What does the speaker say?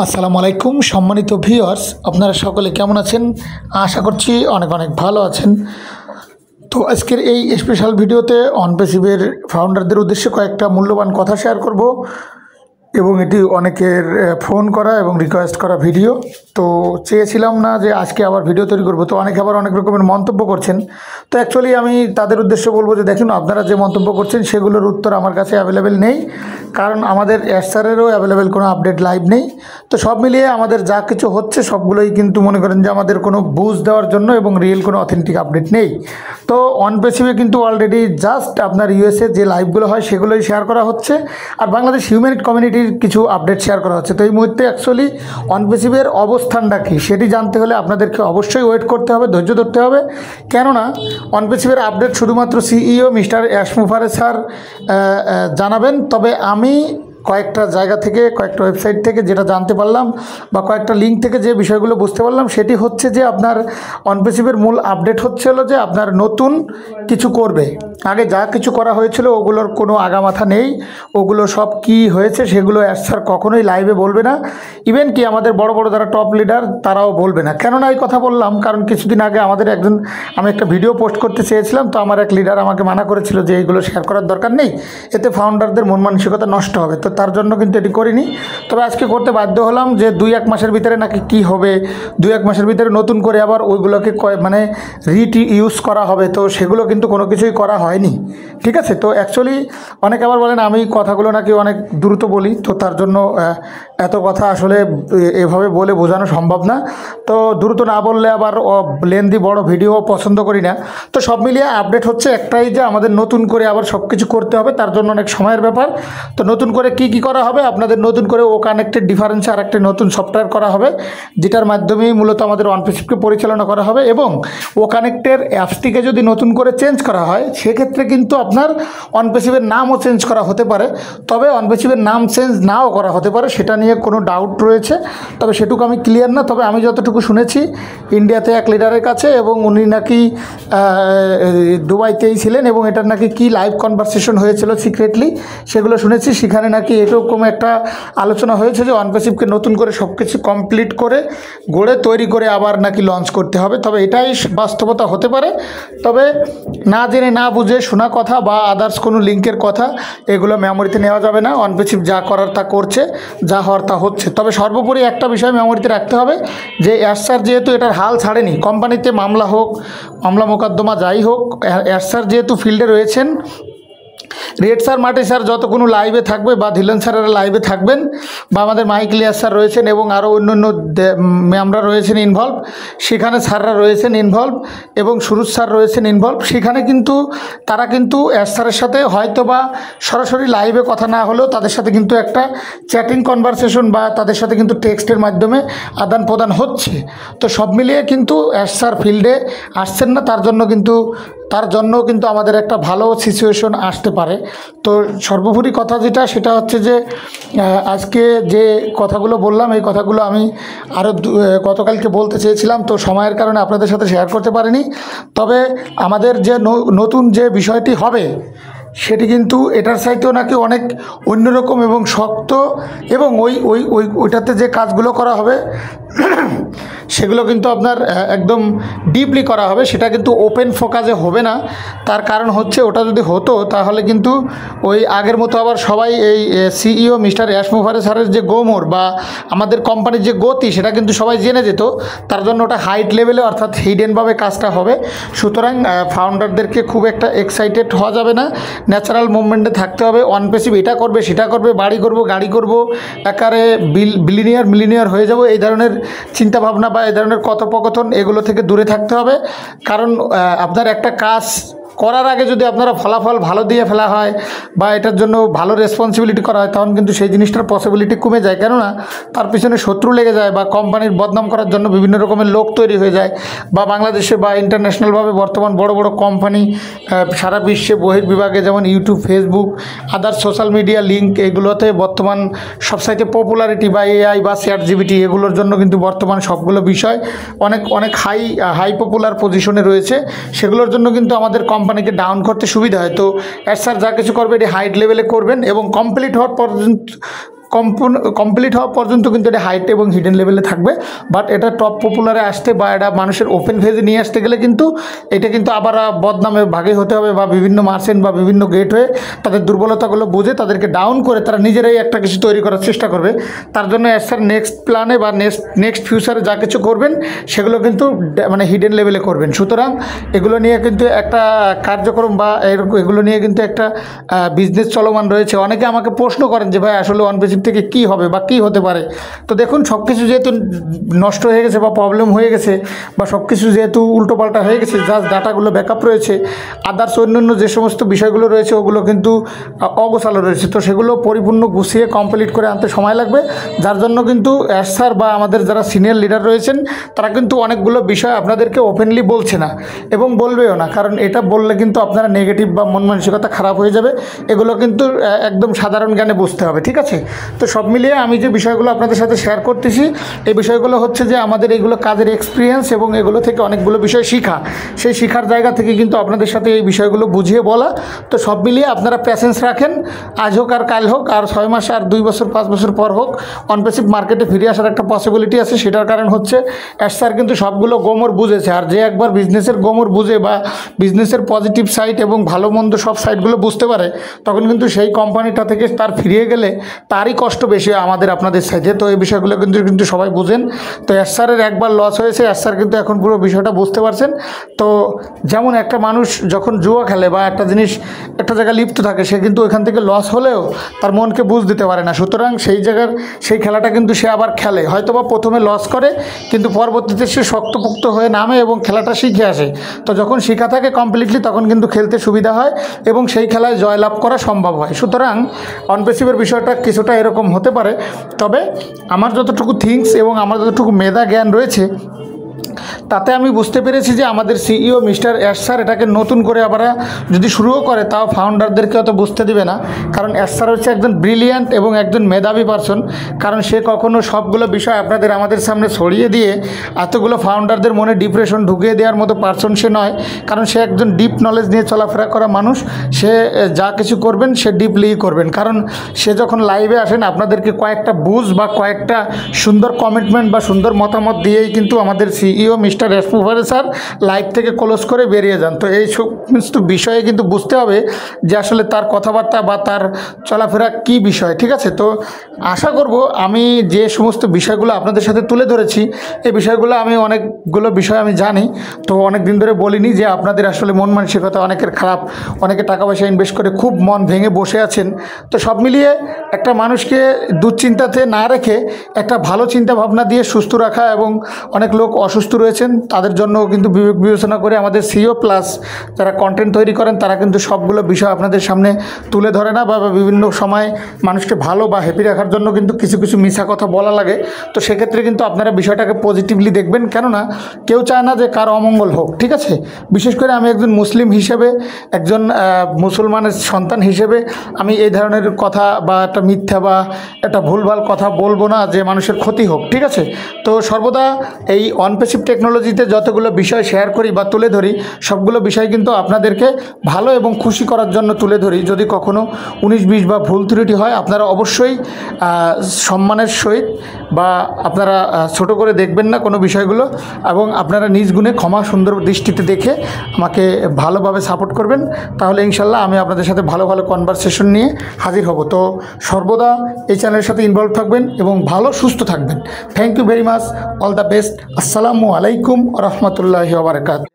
আসসালামু আলাইকুম সম্মানিত ভিউয়ার্স, আপনারা সকলে কেমন আছেন? আশা করছি অনেক অনেক ভালো আছেন। তো আজকের এই স্পেশাল ভিডিওতে অনপেসিভের ফাউন্ডারদের উদ্দেশ্যে কয়েকটা মূল্যবান কথা শেয়ার করব এবং এটি অনেকের ফোন করা এবং রিকোয়েস্ট করা ভিডিও। তো চেয়েছিলাম না যে আজকে আবার ভিডিও তৈরি করব, তো অনেকে আবার অনেক রকমের মন্তব্য করছেন। তো অ্যাকচুয়ালি আমি তাদের উদ্দেশ্যে বলবো যে দেখুন, আপনারা যে মন্তব্য করছেন সেগুলোর উত্তর আমার কাছে অ্যাভেলেবেল নেই, কারণ আমাদের স্যারেরও অ্যাভেলেবেল কোনো আপডেট লাইভ নেই। তো সব মিলিয়ে আমাদের যা কিছু হচ্ছে সবগুলোই কিন্তু মনে করেন যে আমাদের কোনো বুঝ দেওয়ার জন্য এবং রিয়েল কোনো অথেন্টিক আপডেট নেই। তো অনপেসিভে কিন্তু অলরেডি জাস্ট আপনার ইউএসএ যে লাইভগুলো হয় সেগুলোই শেয়ার করা হচ্ছে, আর বাংলাদেশ হিউম্যানিট কমিউনিটির কিছু আপডেট শেয়ার করা হচ্ছে। তো এই মুহূর্তে অ্যাকচুয়ালি অনপেসিভের অবস্থানটা কী সেটি জানতে হলে আপনাদেরকে অবশ্যই ওয়েট করতে হবে, ধৈর্য ধরতে হবে। কেননা অনপেসিভের আপডেট শুধুমাত্র সিইও মিস্টার ইয়াসমুফারে স্যার জানাবেন। তবে আমি কয়েকটা জায়গা থেকে, কয়েকটা ওয়েবসাইট থেকে যেটা জানতে পারলাম বা কয়েকটা লিঙ্ক থেকে যে বিষয়গুলো বুঝতে পারলাম সেটি হচ্ছে যে আপনার অনপেসিভের মূল আপডেট হচ্ছে হলো যে আপনার নতুন কিছু করবে। আগে যা কিছু করা হয়েছিল ওগুলোর কোনো আগামাথা নেই, ওগুলো সব কি হয়েছে সেগুলো স্যার কখনোই লাইভে বলবে না। ইভেন কি আমাদের বড় বড় যারা টপ লিডার তারাও বলবে না। কেননা এই কথা বললাম কারণ কিছুদিন আগে আমাদের আমি একটা ভিডিও পোস্ট করতে চেয়েছিলাম, তো আমার এক লিডার আমাকে মানা করেছিল যে এইগুলো শেয়ার করার দরকার নেই, এতে ফাউন্ডারদের মন মানসিকতা নষ্ট হবে। তো তার জন্য কিন্তু এটি করিনি। তবে আজকে করতে বাধ্য হলাম যে 2-1 মাসের ভিতরে নাকি কি হবে, 2-1 মাসের ভিতরে নতুন করে আবার ওইগুলোকে ইউজ করা হবে। তো সেগুলো কিন্তু কোনো কিছুই করা হয়নি, ঠিক আছে। তো অ্যাকচুয়ালি অনেকে আবার বলেন আমি কথাগুলো নাকি অনেক দ্রুত বলি, তো তার জন্য এত কথা আসলে এভাবে বলে বোঝানো সম্ভব না। তো দ্রুত না বললে আবার লেন্দি বড় ভিডিও পছন্দ করি না। তো সব মিলিয়ে আপডেট হচ্ছে একটাই যে আমাদের নতুন করে আবার সব কিছু করতে হবে, তার জন্য অনেক সময়ের ব্যাপার। তো নতুন করে কি করা হবে, আপনাদের নতুন করে ও কানেক্টেড ডিফারেন্সে আর একটা নতুন সফটওয়্যার করা হবে, যেটার মাধ্যমেই মূলত আমাদের অনপেসিভকে পরিচালনা করা হবে। এবং ও কানেক্টের অ্যাপসটিকে যদি নতুন করে চেঞ্জ করা হয় সেক্ষেত্রে কিন্তু আপনার অনপেসিভের নামও চেঞ্জ করা হতে পারে। তবে অনপেসিভের নাম চেঞ্জ নাও করা হতে পারে, সেটা নিয়ে কোনো ডাউট রয়েছে, তবে সেটুকু আমি ক্লিয়ার না। তবে আমি যতটুকু শুনেছি ইন্ডিয়াতে এক লিডারের কাছে, এবং উনি নাকি দুবাইতেই ছিলেন এবং এটার নাকি কি লাইভ কনভারসেশন হয়েছিল সিক্রেটলি, সেগুলো শুনেছি। সেখানে নাকি এরকম একটা আলোচনা হয়েছে যে অনপেসিভকে নতুন করে সব কিছু কমপ্লিট করে গড়ে তৈরি করে আবার নাকি লঞ্চ করতে হবে। তবে এটাই বাস্তবতা হতে পারে। তবে না জেনে না বুঝে শোনা কথা বা আদার্স কোনো লিঙ্কের কথা এগুলো মেমোরিতে নেওয়া যাবে না। অনপেসিভ যা করার তা করছে, যা হওয়ার তা হচ্ছে। তবে সর্বোপরি একটা বিষয় মেমোরিতে রাখতে হবে যে স্যার যেহেতু এটার হাল ছাড়েনি, কোম্পানিতে মামলা হোক, মামলা মোকদ্দমা যাই হোক, স্যার যেহেতু ফিল্ডে রয়েছেন, রেড স্যার, মাটি স্যার যত কোনো লাইভে থাকবে বা ধিলন স্যারেরা লাইভে থাকবেন, বা আমাদের মাইকেলিয়াস স্যার রয়েছেন এবং আরও অন্য ম্যামরা রয়েছেন ইনভলভ, সেখানে স্যাররা রয়েছেন ইনভলভ এবং সুরজ স্যার রয়েছেন ইনভলভ। সেখানে কিন্তু তারা কিন্তু স্যারের সাথে হয়তো বা সরাসরি লাইভে কথা না হলেও তাদের সাথে কিন্তু একটা চ্যাটিং কনভারসেশন বা তাদের সাথে কিন্তু টেক্সটের মাধ্যমে আদান প্রদান হচ্ছে। তো সব মিলিয়ে কিন্তু স্যার ফিল্ডে আসছেন না, তার জন্য কিন্তু আমাদের একটা ভালো সিচুয়েশন আসতে পারে। তো সর্বোপরি কথা যেটা, সেটা হচ্ছে যে আজকে যে কথাগুলো বললাম এই কথাগুলো আমি আরও গতকালকে বলতে চেয়েছিলাম, তো সময়ের কারণে আপনাদের সাথে শেয়ার করতে পারিনি। তবে আমাদের যে নতুন যে বিষয়টি হবে সেটি কিন্তু এটার চাইতেও নাকি অনেক অন্যরকম এবং শক্ত, এবং ওইটাতে যে কাজগুলো করা হবে সেগুলো কিন্তু আপনার একদম ডিপলি করা হবে। সেটা কিন্তু ওপেন ফোকাসে হবে না। তার কারণ হচ্ছে ওটা যদি হতো তাহলে কিন্তু ওই আগের মতো আবার সবাই এই সিইও মিস্টার ইয়াসমুফারে স্যারের যে গোমর বা আমাদের কোম্পানির যে গতি সেটা কিন্তু সবাই জেনে যেত। তার জন্য ওটা হাইট লেভেলে অর্থাৎ হিডেনভাবে কাজটা হবে। সুতরাং ফাউন্ডারদেরকে খুব একটা এক্সাইটেড হওয়া যাবে না, ন্যাচারাল মুভমেন্টে থাকতে হবে। অনপেসিভ এটা করবে সেটা করবে, বাড়ি করব গাড়ি করব, একারে মিলিনিয়ার হয়ে যাব, এই ধরনের চিন্তাভাবনা বা এই ধরনের কথোপকথন এগুলো থেকে দূরে থাকতে হবে। কারণ আপনার একটা কাজ করার আগে যদি আপনারা ফলাফল ভালো দিয়ে ফেলা হয় বা এটার জন্য ভালো রেসপন্সিবিলিটি করা হয়, তখন কিন্তু সেই জিনিসটার পসিবিলিটি কমে যায়। কেননা তার পিছনে শত্রু লেগে যায় বা কোম্পানির বদনাম করার জন্য বিভিন্ন রকমের লোক তৈরি হয়ে যায়। বা বাংলাদেশে বা ইন্টারন্যাশনালভাবে বর্তমান বড় বড় কোম্পানি সারা বিশ্বে বহির্বিভাগে যেমন ইউটিউব, ফেসবুক, আদার সোশ্যাল মিডিয়া লিঙ্ক, এগুলোতে বর্তমান সবসাইতে পপুলারিটি বা এআই বা চ্যাটজিপিটি এগুলোর জন্য কিন্তু বর্তমান সবগুলো বিষয় অনেক হাই পপুলার পজিশনে রয়েছে। সেগুলোর জন্য কিন্তু আমাদের কোম্পানিকে ডাউন করতে সুবিধা হয়। তো স্যার যা কিছু করবে এটি হাইট লেভেলে করবেন এবং কমপ্লিট হওয়ার কমপ্লিট হওয়া পর্যন্ত কিন্তু এটা হাইট এবং হিডেন লেভেলে থাকবে। বাট এটা টপ পপুলারে আসতে বা এটা মানুষের ওপেন ফেজে নিয়ে আসতে গেলে কিন্তু এটা কিন্তু আবার বদনামে ভাগে হতে হবে, বা বিভিন্ন মার্চেন্ট বা বিভিন্ন গেট হয়ে তাদের দুর্বলতাগুলো বুঝে তাদেরকে ডাউন করে তারা নিজেরাই একটা কিছু তৈরি করার চেষ্টা করবে। তার জন্য স্যার নেক্সট প্ল্যানে বা নেক্সট ফিউচারে যা কিছু করবেন সেগুলো কিন্তু মানে হিডেন লেভেলে করবেন। সুতরাং এগুলো নিয়ে কিন্তু একটা কার্যক্রম বা এগুলো নিয়ে কিন্তু একটা বিজনেস চলমান রয়েছে। অনেকে আমাকে প্রশ্ন করেন যে ভাই আসলে OnePassive থেকে কী হবে বা কী হতে পারে। তো দেখুন, সব কিছু যেহেতু নষ্ট হয়ে গেছে বা প্রবলেম হয়ে গেছে বা সব কিছু যেহেতু উল্টোপাল্টা হয়ে গেছে, জাস্ট ডাটাগুলো ব্যাকআপ রয়েছে, আদার্স অন্যান্য যে সমস্ত বিষয়গুলো রয়েছে ওগুলো কিন্তু অগোছালো রয়েছে। তো সেগুলো পরিপূর্ণ গুছিয়ে কমপ্লিট করে আনতে সময় লাগবে। যার জন্য কিন্তু স্যার বা আমাদের যারা সিনিয়র লিডার রয়েছেন তারা কিন্তু অনেকগুলো বিষয় আপনাদেরকে ওপেনলি বলছে না এবং বলবেও না, কারণ এটা বললে কিন্তু আপনারা নেগেটিভ বা মন মানসিকতা খারাপ হয়ে যাবে। এগুলো কিন্তু একদম সাধারণ জ্ঞানে বুঝতে হবে, ঠিক আছে? তো সব মিলিয়ে আমি যে বিষয়গুলো আপনাদের সাথে শেয়ার করতেছি, এই বিষয়গুলো হচ্ছে যে আমাদের এইগুলো কাজের এক্সপিরিয়েন্স এবং এগুলো থেকে অনেকগুলো বিষয় শিখা, সেই শিখার জায়গা থেকে কিন্তু আপনাদের সাথে এই বিষয়গুলো বুঝিয়ে বলা। তো সব মিলিয়ে আপনারা প্যাশেন্স রাখেন, আজ হোক আর কাল হোক আর 6 মাস আর 2 বছর 5 বছর পর হোক, OnePassive মার্কেটে ফিরে আসার একটা পসিবিলিটি আছে। সেটার কারণ হচ্ছে স্যার কিন্তু সবগুলো গোমর বুঝেছে। আর যে একবার বিজনেসের গোমর বুঝে বা বিজনেসের পজিটিভ সাইড এবং ভালো মন্দ সব সাইডগুলো বুঝতে পারে, তখন কিন্তু সেই কোম্পানিটা থেকে তার ফিরিয়ে গেলে তারই কষ্ট বেশি আমাদের আপনাদের সাইডে। তো এই বিষয়গুলো কিন্তু সবাই বুঝেন। তো স্যারের একবার লস হয়েছে, স্যার কিন্তু এখন পুরো বিষয়টা বুঝতে পারছেন। তো যেমন একটা মানুষ যখন জুয়া খেলে বা একটা জিনিস একটা জায়গায় লিপ্ত থাকে, সে কিন্তু ওইখান থেকে লস হলেও তার মনকে বুঝ দিতে পারে না। সুতরাং সেই খেলাটা কিন্তু সে আবার খেলে, হয়তো বা প্রথমে লস করে কিন্তু পরবর্তীতে সে শক্তপোক্ত হয়ে নামে এবং খেলাটা শিখে আসে। তো যখন শেখা থাকে কমপ্লিটলি, তখন কিন্তু খেলতে সুবিধা হয় এবং সেই খেলায় জয়লাভ করা সম্ভব হয়। সুতরাং OnePassive বিষয়টা কিছুটা এরকম হতে পারে। তবে আমার যতটুকু থিংস এবং আমার যতটুকু মেধা জ্ঞান রয়েছে, তাতে আমি বুঝতে পেরেছি যে আমাদের সিইও মিস্টার স্যার এটাকে নতুন করে আবার যদি শুরুও করে, তাও ফাউন্ডারদেরকে অত বুঝতে দিবে না। কারণ স্যার হচ্ছে একজন ব্রিলিয়ান্ট এবং একজন মেধাবী পারসন। কারণ সে কখনো সবগুলো বিষয় আমাদের সামনে ছড়িয়ে দিয়ে এতগুলো ফাউন্ডারদের মনে ডিপ্রেশন ঢুকিয়ে দেওয়ার মতো পারসন সে নয়। কারণ সে একজন ডিপ নলেজ নিয়ে চলাফেরা করা মানুষ। সে যা কিছু করবেন সে ডিপলিই করবেন। কারণ সে যখন লাইভে আসেন আপনাদেরকে কয়েকটা বুঝ বা কয়েকটা সুন্দর কমিটমেন্ট বা সুন্দর মতামত দিয়েই কিন্তু আমাদের সিইও মিস্টার এসপুফারে স্যার লাইভ থেকে ক্লোজ করে বেরিয়ে যান। তো এই সমস্ত বিষয়ে কিন্তু বুঝতে হবে যে আসলে তার কথাবার্তা বা তার চলাফেরা কি বিষয়, ঠিক আছে? তো আশা করব আমি যে সমস্ত বিষয়গুলো আপনাদের সাথে তুলে ধরেছি, এই বিষয়গুলো আমি অনেকগুলো বিষয় আমি জানি। তো অনেক দিন ধরে বলিনি যে আপনাদের আসলে মন মানসিকতা অনেকের খারাপ, অনেকে টাকা পয়সা ইনভেস্ট করে খুব মন ভেঙে বসে আছেন। তো সব মিলিয়ে একটা মানুষকে দুশ্চিন্তাতে না রেখে একটা ভালো চিন্তা ভাবনা দিয়ে সুস্থ রাখা, এবং অনেক লোক অসুস্থ রয়েছেন তাদের জন্য কিন্তু বিবেক বিবেচনা করে আমাদের সিইও প্লাস যারা কন্টেন্ট তৈরি করেন তারা কিন্তু সবগুলো বিষয় আপনাদের সামনে তুলে ধরে না, বা বিভিন্ন সময় মানুষকে ভালো বা হ্যাপি রাখার জন্য কিন্তু কিছু কিছু মিছা কথা বলা লাগে। তো সেক্ষেত্রে কিন্তু আপনারা বিষয়টাকে পজিটিভলি দেখবেন, কেননা কেউ চায় না যে কার অমঙ্গল হোক, ঠিক আছে? বিশেষ করে আমি একজন মুসলিম হিসেবে, একজন মুসলমানের সন্তান হিসেবে আমি এই ধরনের কথা বা একটা মিথ্যা বা একটা ভুলভাল কথা বলবো না যে মানুষের ক্ষতি হোক, ঠিক আছে? তো সর্বদা এই OnePassive টেকনোলজিতে যতগুলো বিষয় শেয়ার করি বা তুলে ধরি, সবগুলো বিষয় কিন্তু আপনাদেরকে ভালো এবং খুশি করার জন্য তুলে ধরি। যদি কখনো 19-20 বা ভুল ত্রুটি হয়, আপনারা অবশ্যই সম্মানের সহিত বা আপনারা ছোট করে দেখবেন না কোনো বিষয়গুলো, এবং আপনারা নিজ গুণে ক্ষমা সুন্দর দৃষ্টিতে দেখে আমাকে ভালোভাবে সাপোর্ট করবেন। তাহলে ইনশাল্লাহ আমি আপনাদের সাথে ভালো ভালো কনভারসেশন নিয়ে হাজির হব। তো সর্বদা এই চ্যানেলের সাথে ইনভলভ থাকবেন এবং ভালো সুস্থ থাকবেন। Thank you very much, all the best. আসসালামু আলাইকুম ওয়া রাহমাতুল্লাহি ওয়া বারাকাতুহু।